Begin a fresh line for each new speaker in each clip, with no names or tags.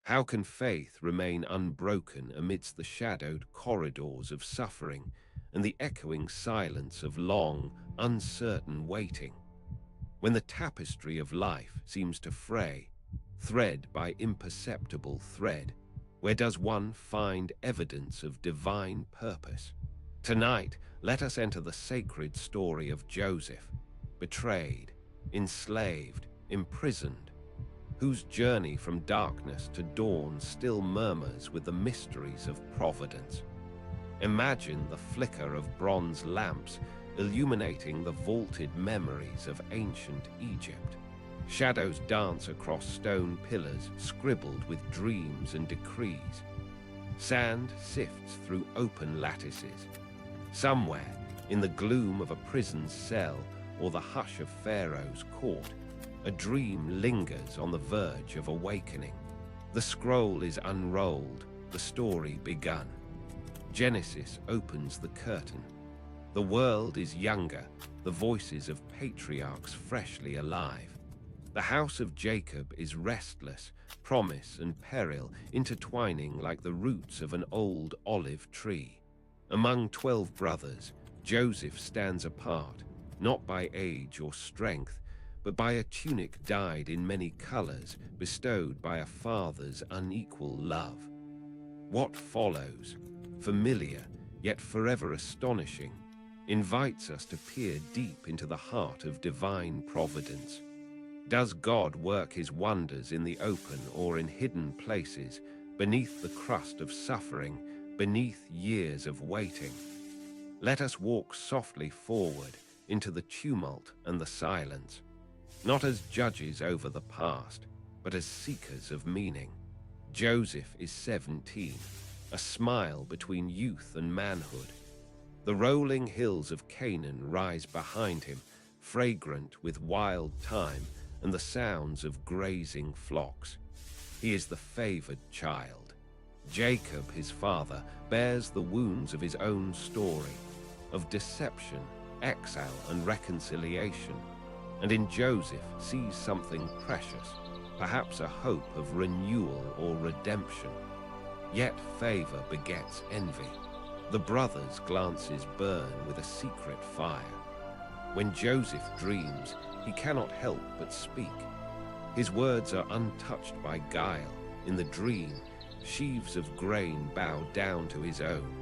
How can faith remain unbroken amidst the shadowed corridors of suffering and the echoing silence of long, uncertain waiting? When the tapestry of life seems to fray, thread by imperceptible thread, where does one find evidence of divine purpose? Tonight, let us enter the sacred story of Joseph, betrayed, enslaved, imprisoned, whose journey from darkness to dawn still murmurs with the mysteries of Providence. Imagine the flicker of bronze lamps illuminating the vaulted memories of ancient Egypt. Shadows dance across stone pillars scribbled with dreams and decrees. Sand sifts through open lattices. Somewhere, in the gloom of a prison's cell or the hush of Pharaoh's court, a dream lingers on the verge of awakening. The scroll is unrolled, the story begun. Genesis opens the curtain. The world is younger, the voices of patriarchs freshly alive. The house of Jacob is restless, promise and peril intertwining like the roots of an old olive tree. Among 12 brothers, Joseph stands apart, not by age or strength, but by a tunic dyed in many colors bestowed by a father's unequal love. What follows, familiar yet forever astonishing, invites us to peer deep into the heart of divine providence. Does God work his wonders in the open or in hidden places, beneath the crust of suffering, beneath years of waiting? Let us walk softly forward into the tumult and the silence, not as judges over the past, but as seekers of meaning. Joseph is 17, a smile between youth and manhood. The rolling hills of Canaan rise behind him, fragrant with wild thyme and the sounds of grazing flocks. He is the favored child. Jacob, his father, bears the wounds of his own story, of deception, exile, and reconciliation, and in Joseph sees something precious, perhaps a hope of renewal or redemption. Yet favor begets envy. The brothers' glances burn with a secret fire. When Joseph dreams, he cannot help but speak. His words are untouched by guile. In the dream, sheaves of grain bow down to his own.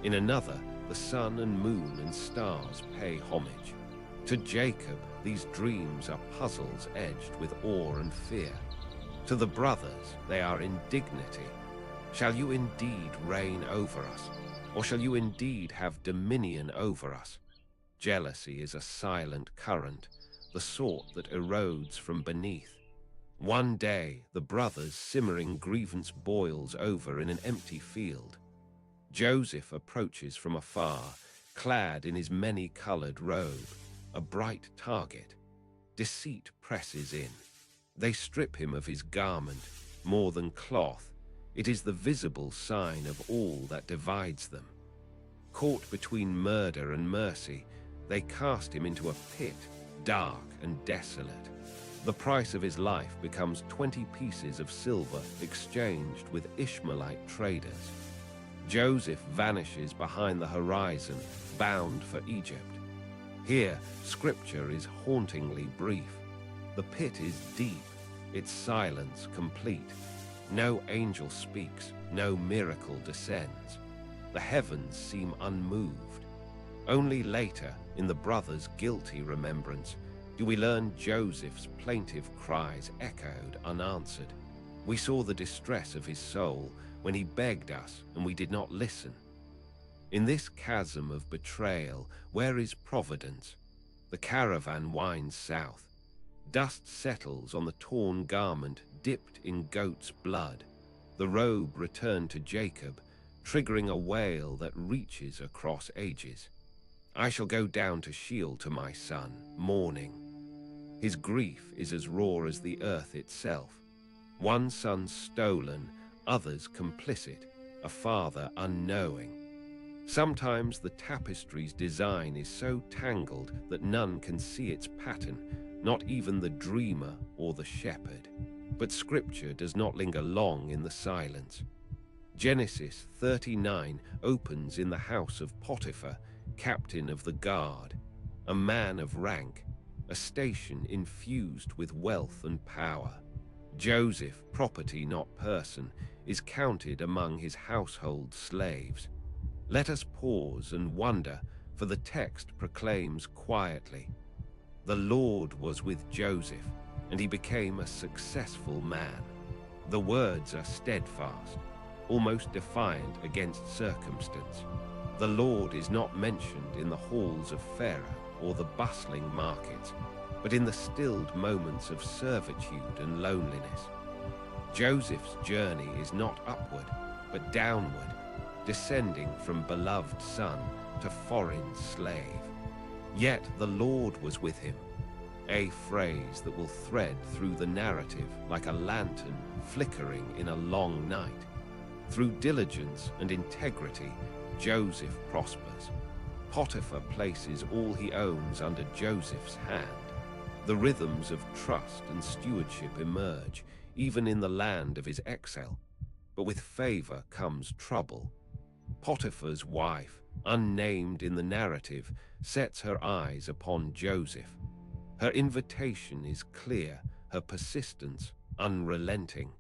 In another, the sun and moon and stars pay homage. To Jacob, these dreams are puzzles edged with awe and fear. To the brothers, they are indignity. Shall you indeed reign over us? Or shall you indeed have dominion over us? Jealousy is a silent current, the sort that erodes from beneath. One day, the brothers' simmering grievance boils over in an empty field. Joseph approaches from afar, clad in his many-colored robe, a bright target. Deceit presses in. They strip him of his garment, more than cloth. It is the visible sign of all that divides them. Caught between murder and mercy, they cast him into a pit, dark and desolate. The price of his life becomes 20 pieces of silver exchanged with Ishmaelite traders. Joseph vanishes behind the horizon, bound for Egypt. Here, scripture is hauntingly brief. The pit is deep, its silence complete. No angel speaks, no miracle descends. The heavens seem unmoved. Only later, in the brothers' guilty remembrance, do we learn Joseph's plaintive cries echoed unanswered. We saw the distress of his soul when he begged us and we did not listen. In this chasm of betrayal, where is providence? The caravan winds south. Dust settles on the torn garment dipped in goat's blood. The robe returned to Jacob, triggering a wail that reaches across ages. I shall go down to Sheol to my son, mourning. His grief is as raw as the earth itself. One son stolen, others complicit, a father unknowing. Sometimes the tapestry's design is so tangled that none can see its pattern, not even the dreamer or the shepherd. But Scripture does not linger long in the silence. Genesis 39 opens in the house of Potiphar, captain of the guard, a man of rank, a station infused with wealth and power. Joseph, property not person, is counted among his household slaves. Let us pause and wonder, for the text proclaims quietly, "The Lord was with Joseph, and he became a successful man." The words are steadfast, almost defiant against circumstance. The Lord is not mentioned in the halls of Pharaoh or the bustling markets, but in the stilled moments of servitude and loneliness. Joseph's journey is not upward, but downward, descending from beloved son to foreign slave. Yet the Lord was with him, a phrase that will thread through the narrative like a lantern flickering in a long night. Through diligence and integrity, Joseph prospers. Potiphar places all he owns under Joseph's hand. The rhythms of trust and stewardship emerge, even in the land of his exile. But with favor comes trouble. Potiphar's wife, unnamed in the narrative, sets her eyes upon Joseph. Her invitation is clear, her persistence unrelenting.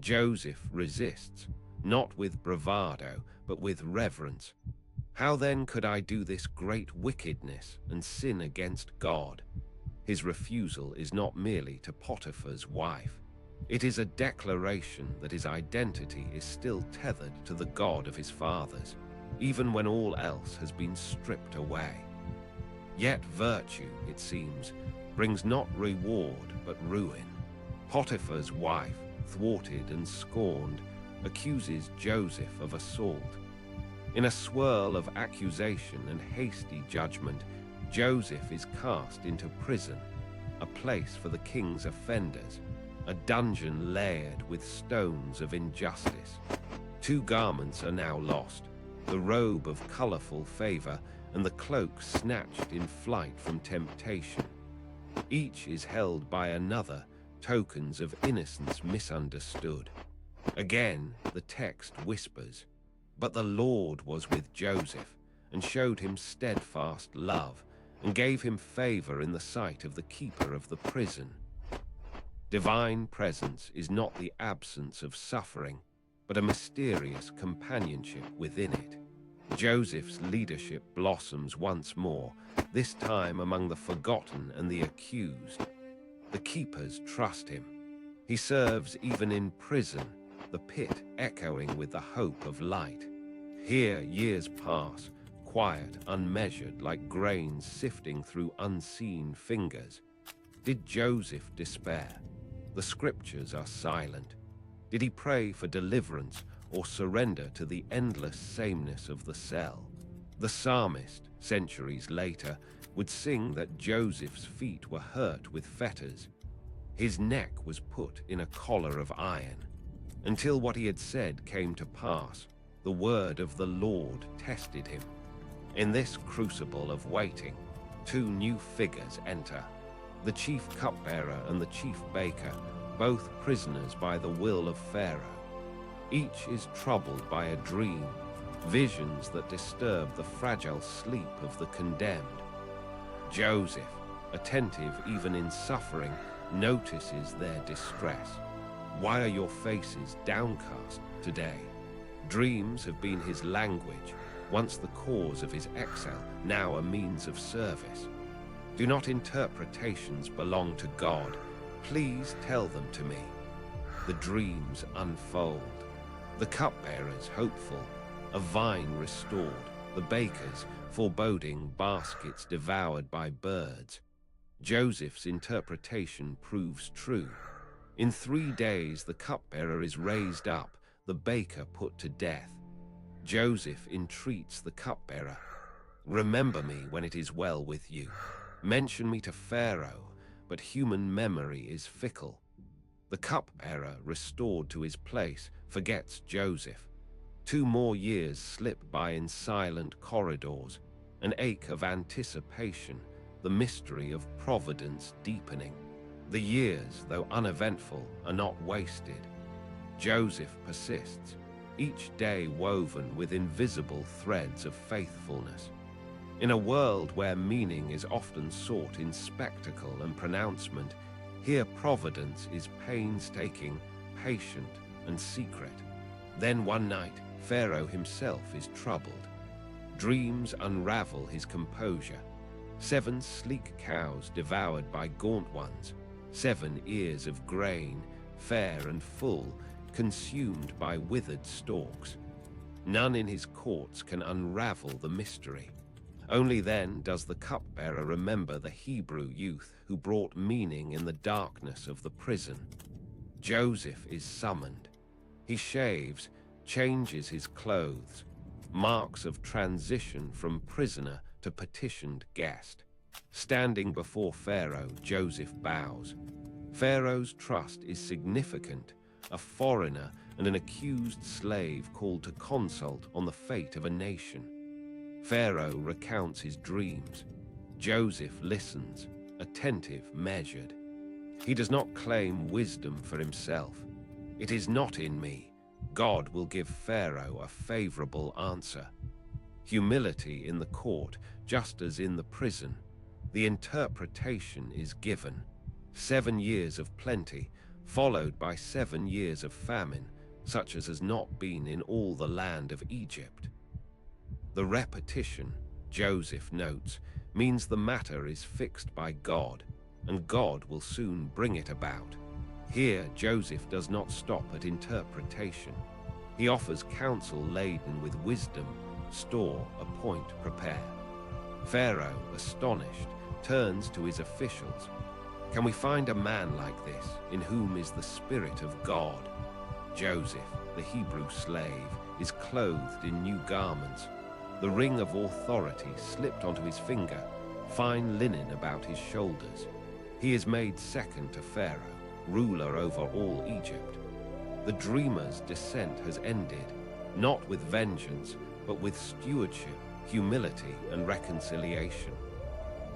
Joseph resists, not with bravado, but with reverence. How then could I do this great wickedness and sin against God? His refusal is not merely to Potiphar's wife. It is a declaration that his identity is still tethered to the God of his fathers, even when all else has been stripped away. Yet virtue, it seems, brings not reward but ruin. Potiphar's wife, thwarted and scorned, accuses Joseph of assault. In a swirl of accusation and hasty judgment, Joseph is cast into prison, a place for the king's offenders, a dungeon layered with stones of injustice. 2 garments are now lost, the robe of colorful favor and the cloak snatched in flight from temptation. Each is held by another, tokens of innocence misunderstood. Again, the text whispers, "But the Lord was with Joseph, and showed him steadfast love, and gave him favor in the sight of the keeper of the prison." Divine presence is not the absence of suffering, but a mysterious companionship within it. Joseph's leadership blossoms once more, this time among the forgotten and the accused. The keepers trust him. He serves even in prison, the pit echoing with the hope of light. Here years pass, quiet, unmeasured, like grains sifting through unseen fingers. Did Joseph despair? The scriptures are silent. Did he pray for deliverance or surrender to the endless sameness of the cell? The psalmist, centuries later, would sing that Joseph's feet were hurt with fetters. His neck was put in a collar of iron. Until what he had said came to pass, the word of the Lord tested him. In this crucible of waiting, 2 new figures enter, the chief cupbearer and the chief baker, both prisoners by the will of Pharaoh. Each is troubled by a dream, visions that disturb the fragile sleep of the condemned. Joseph, attentive even in suffering, notices their distress. Why are your faces downcast today? Dreams have been his language, once the cause of his exile, now a means of service. Do not interpretations belong to God? Please tell them to me. The dreams unfold. The cupbearers hopeful, a vine restored, the bakers foreboding baskets devoured by birds. Joseph's interpretation proves true. In 3 days the cupbearer is raised up, the baker put to death. Joseph entreats the cupbearer, "Remember me when it is well with you. Mention me to Pharaoh, but human memory is fickle." The cupbearer, restored to his place, forgets Joseph. 2 more years slip by in silent corridors, an ache of anticipation, the mystery of Providence deepening. The years, though uneventful, are not wasted. Joseph persists, each day woven with invisible threads of faithfulness. In a world where meaning is often sought in spectacle and pronouncement, here providence is painstaking, patient, and secret. Then one night, Pharaoh himself is troubled. Dreams unravel his composure. 7 sleek cows devoured by gaunt ones, 7 ears of grain, fair and full, consumed by withered stalks. None in his courts can unravel the mystery. Only then does the cupbearer remember the Hebrew youth who brought meaning in the darkness of the prison. Joseph is summoned. He shaves, changes his clothes, marks of transition from prisoner to petitioned guest. Standing before Pharaoh, Joseph bows. Pharaoh's trust is significant, a foreigner and an accused slave called to consult on the fate of a nation. Pharaoh recounts his dreams. Joseph listens, attentive, measured. He does not claim wisdom for himself. It is not in me. God will give Pharaoh a favorable answer. Humility in the court, just as in the prison. The interpretation is given. 7 years of plenty, followed by 7 years of famine, such as has not been in all the land of Egypt. The repetition, Joseph notes, means the matter is fixed by God, and God will soon bring it about. Here, Joseph does not stop at interpretation. He offers counsel laden with wisdom: store, appoint, prepare. Pharaoh, astonished, turns to his officials. Can we find a man like this, in whom is the Spirit of God? Joseph, the Hebrew slave, is clothed in new garments. The ring of authority slipped onto his finger, fine linen about his shoulders. He is made second to Pharaoh, ruler over all Egypt. The dreamer's descent has ended, not with vengeance, but with stewardship, humility, and reconciliation.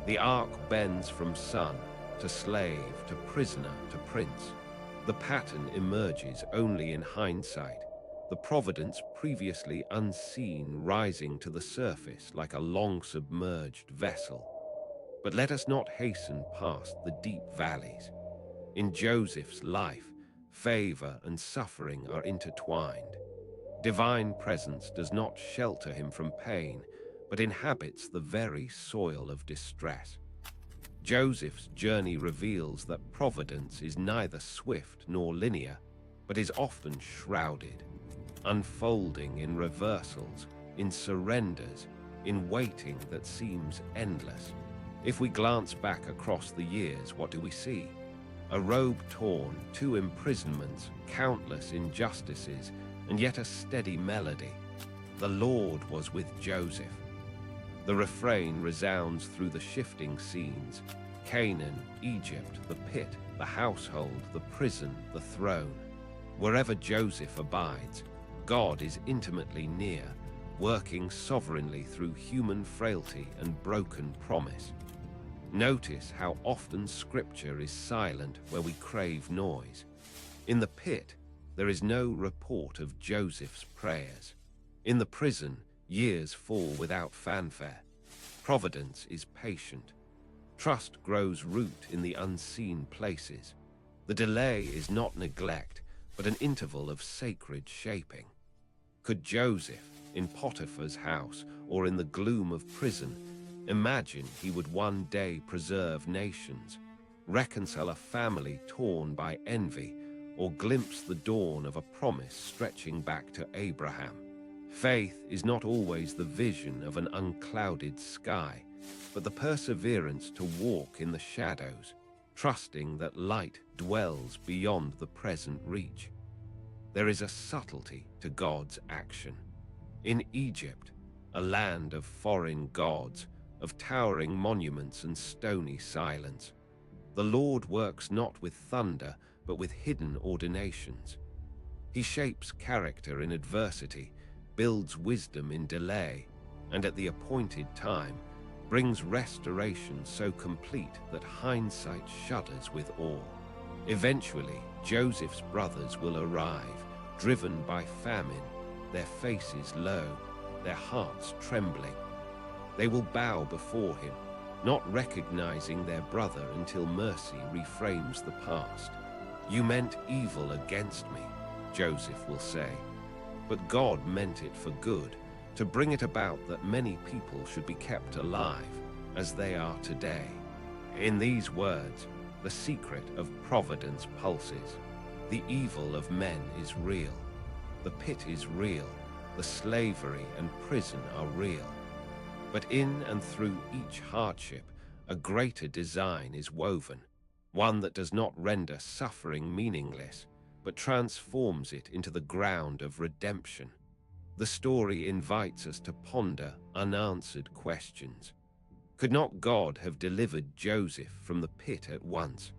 The arc bends from son to slave to prisoner to prince. The pattern emerges only in hindsight, the providence previously unseen rising to the surface like a long-submerged vessel. But let us not hasten past the deep valleys. In Joseph's life, favor and suffering are intertwined. Divine presence does not shelter him from pain, but inhabits the very soil of distress. Joseph's journey reveals that providence is neither swift nor linear, but is often shrouded, unfolding in reversals, in surrenders, in waiting that seems endless. If we glance back across the years, what do we see? A robe torn, 2 imprisonments, countless injustices, and yet a steady melody. The Lord was with Joseph. The refrain resounds through the shifting scenes: Canaan, Egypt, the pit, the household, the prison, the throne. Wherever Joseph abides, God is intimately near, working sovereignly through human frailty and broken promise. Notice how often Scripture is silent where we crave noise. In the pit, there is no report of Joseph's prayers. In the prison, years fall without fanfare. Providence is patient. Trust grows root in the unseen places. The delay is not neglect, but an interval of sacred shaping. Could Joseph, in Potiphar's house or in the gloom of prison, imagine he would one day preserve nations, reconcile a family torn by envy, or glimpse the dawn of a promise stretching back to Abraham? Faith is not always the vision of an unclouded sky, but the perseverance to walk in the shadows, trusting that light dwells beyond the present reach. There is a subtlety to God's action. In Egypt, a land of foreign gods, of towering monuments and stony silence, the Lord works not with thunder, but with hidden ordinations. He shapes character in adversity, builds wisdom in delay, and at the appointed time, brings restoration so complete that hindsight shudders with awe. Eventually, Joseph's brothers will arrive, driven by famine, their faces low, their hearts trembling. They will bow before him, not recognizing their brother until mercy reframes the past. "You meant evil against me," Joseph will say, "but God meant it for good, to bring it about that many people should be kept alive, as they are today." In these words, the secret of Providence pulses. The evil of men is real. The pit is real. The slavery and prison are real. But in and through each hardship, a greater design is woven, one that does not render suffering meaningless, but transforms it into the ground of redemption. The story invites us to ponder unanswered questions. Could not God have delivered Joseph from the pit at once?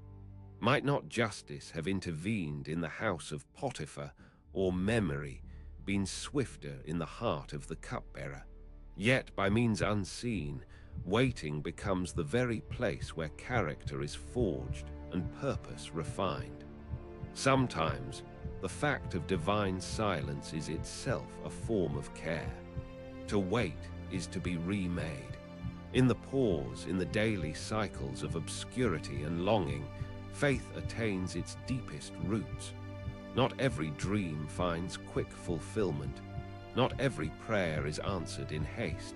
Might not justice have intervened in the house of Potiphar, or memory been swifter in the heart of the cupbearer? Yet, by means unseen, waiting becomes the very place where character is forged and purpose refined. Sometimes, the fact of divine silence is itself a form of care. To wait is to be remade. In the pause, in the daily cycles of obscurity and longing, faith attains its deepest roots. Not every dream finds quick fulfillment. Not every prayer is answered in haste.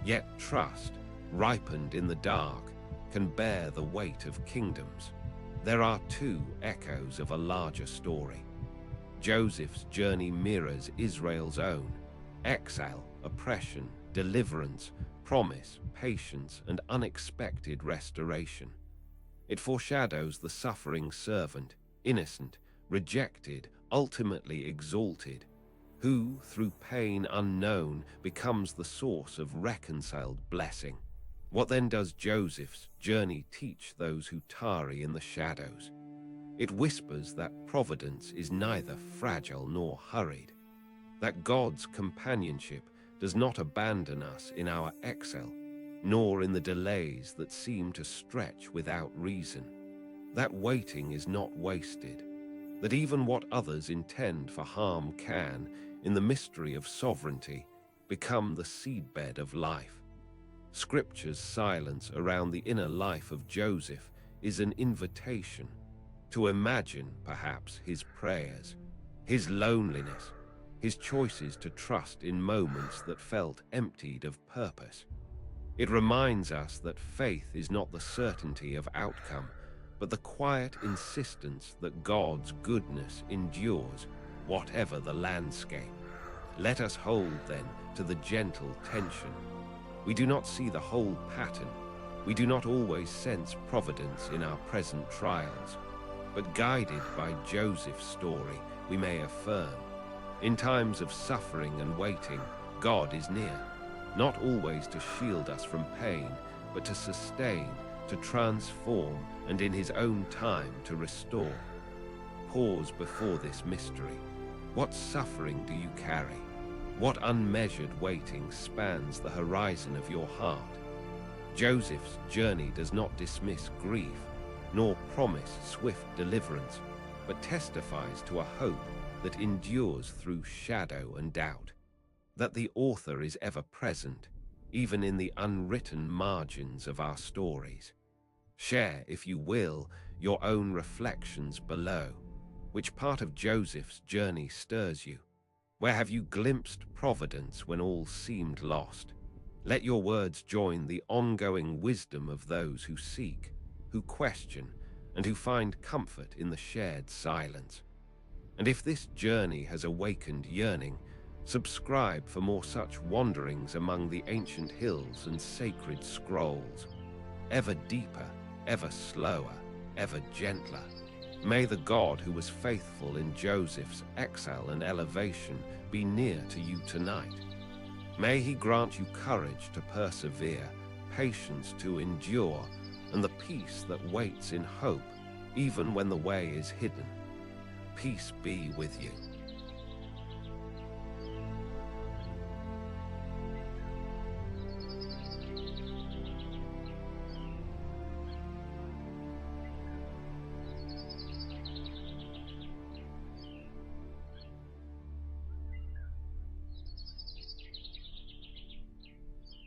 Yet trust, ripened in the dark, can bear the weight of kingdoms. There are two echoes of a larger story. Joseph's journey mirrors Israel's own: exile, oppression, deliverance, promise, patience, and unexpected restoration. It foreshadows the suffering servant, innocent, rejected, ultimately exalted, who, through pain unknown, becomes the source of reconciled blessing. What then does Joseph's journey teach those who tarry in the shadows? It whispers that providence is neither fragile nor hurried, that God's companionship does not abandon us in our exile, nor in the delays that seem to stretch without reason, that waiting is not wasted, that even what others intend for harm can, in the mystery of sovereignty, become the seedbed of life. Scripture's silence around the inner life of Joseph is an invitation to imagine, perhaps, his prayers, his loneliness, his choices to trust in moments that felt emptied of purpose. It reminds us that faith is not the certainty of outcome, but the quiet insistence that God's goodness endures, whatever the landscape. Let us hold, then, to the gentle tension. We do not see the whole pattern. We do not always sense providence in our present trials. But guided by Joseph's story, we may affirm, in times of suffering and waiting, God is near, not always to shield us from pain, but to sustain, to transform, and in his own time to restore. Pause before this mystery. What suffering do you carry? What unmeasured waiting spans the horizon of your heart? Joseph's journey does not dismiss grief, nor promise swift deliverance, but testifies to a hope that endures through shadow and doubt, that the author is ever present, even in the unwritten margins of our stories. Share, if you will, your own reflections below. Which part of Joseph's journey stirs you? Where have you glimpsed providence when all seemed lost? Let your words join the ongoing wisdom of those who seek, who question, and who find comfort in the shared silence. And if this journey has awakened yearning, subscribe for more such wanderings among the ancient hills and sacred scrolls. Ever deeper, ever slower, ever gentler. May the God who was faithful in Joseph's exile and elevation be near to you tonight. May he grant you courage to persevere, patience to endure, and the peace that waits in hope, even when the way is hidden. Peace be with you.